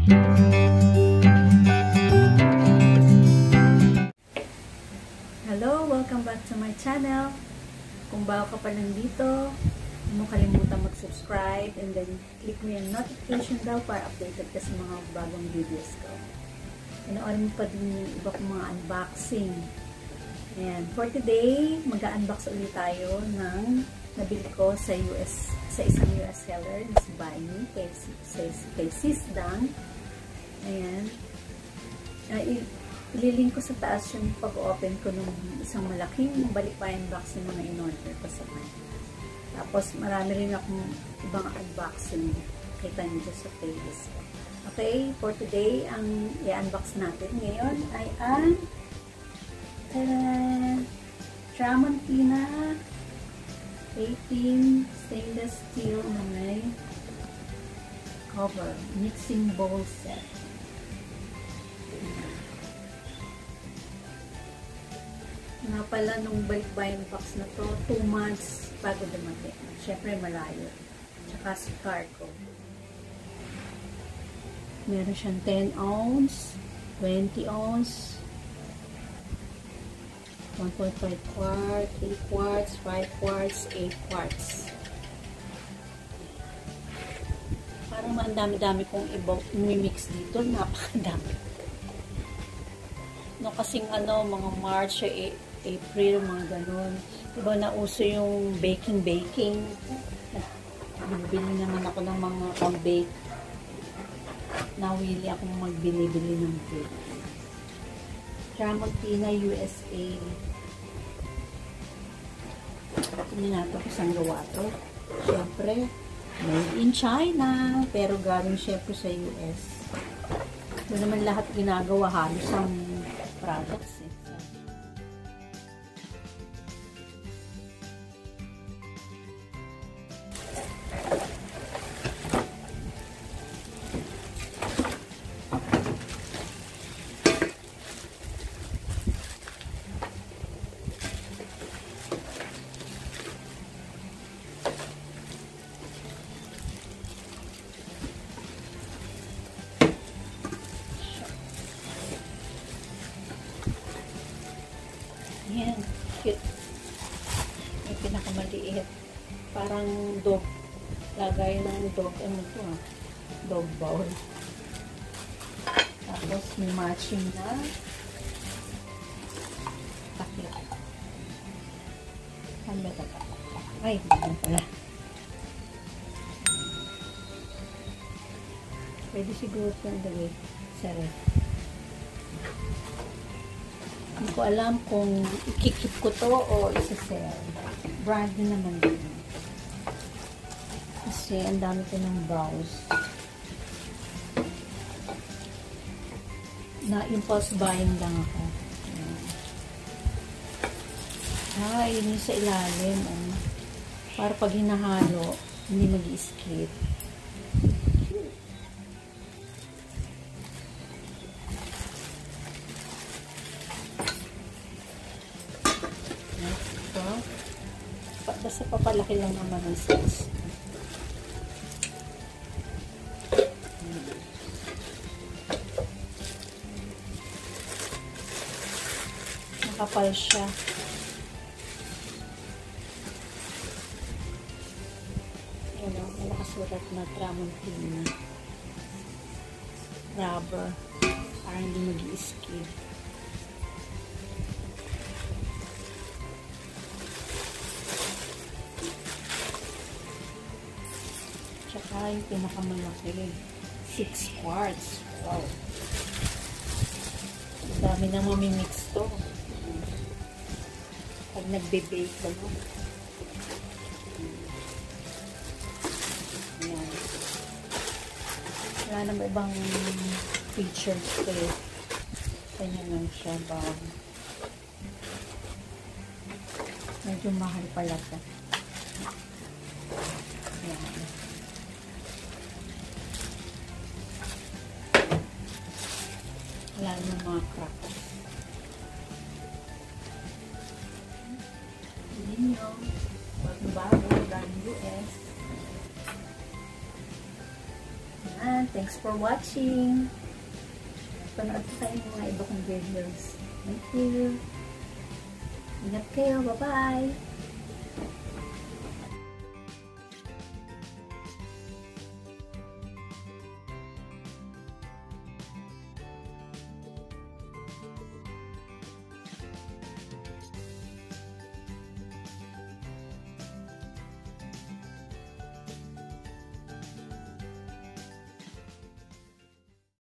Hello! Welcome back to my channel. Kung bago ka pa lang dito, huwag mo kalimutan mag-subscribe and then click mo yung notification bell para updated ka sa mga bagong videos ko. Panoorin mo pa din yung iba kong mga unboxing. And for today, mag-unbox ulit tayo ng nabili ko sa isang US seller na si Buy Me, kay Sis Dan. Ayan. Ililink ko sa taas yung pag-open ko ng isang malaking balikbayan box ng mga in-order ko sa kanya. Tapos marami rin akong ibang unboxing. Kita nyo sa playlist ko. Okay, for today, ang i-unbox natin ngayon ay ang Tramontina 18 stainless steel na may cover, mixing bowl set. Nga pala nung balikbayan box na to, 2 months bago dumating. Siyempre malayo. Tsaka si cargo. Meron siyang 10 ounce, 20 ounce, 1.5 quart, 3 quarts, 5 quarts, 8 quarts. Parang ang dami-dami kong i-mix dito. Napakadami. No, kasing mga March, April, mga ganun. Diba nauso yung baking. Bibili naman ako ng mga pang-bake. Nawili akong magbili-bili ng bake. Tramontina, USA. Tingnan natin kung saan gawa to. Siyempre, made in China. Pero galing siyempre sa US. Ito naman lahat ginagawa halos ang products eh. Yan, cute. May pinakamaliit. Parang dog. Lagay ng dog. Ano ito ah? Dog bowl. Tapos may matching na takip. Saan ba ito? Ay, hindi pala. Pwede siguro ito ang dagay sa ref. Hindi ko alam kung ikikip ko to o isa-sell. Brand din naman din. Kasi ang dami ko ng browse. Na-impulse buying lang ako. Yun yung sa ilalim. Para pag hinahalo, hindi mag-i-skip. Basta papalaki lang naman ang size. Nakapal siya. Ayan o, nakasulat na Tramontina. Rubber. Para hindi mag-i-skid. Tsaka yung pinakamalaki, 6 quarts. Wow. Ang dami na mamimix to. Pag nagbe-bake ba no? Ayan. Wala naman ibang features to eh. Kanya lang siya ba? Medyo mahal pala ito. Ayan. Wala naman mga cracks. Hindi nyo. Bago, galing US. Ayan, Thanks for watching. Panood ko kayo ng mga iba kong videos. Thank you. Ingat kayo. Bye-bye.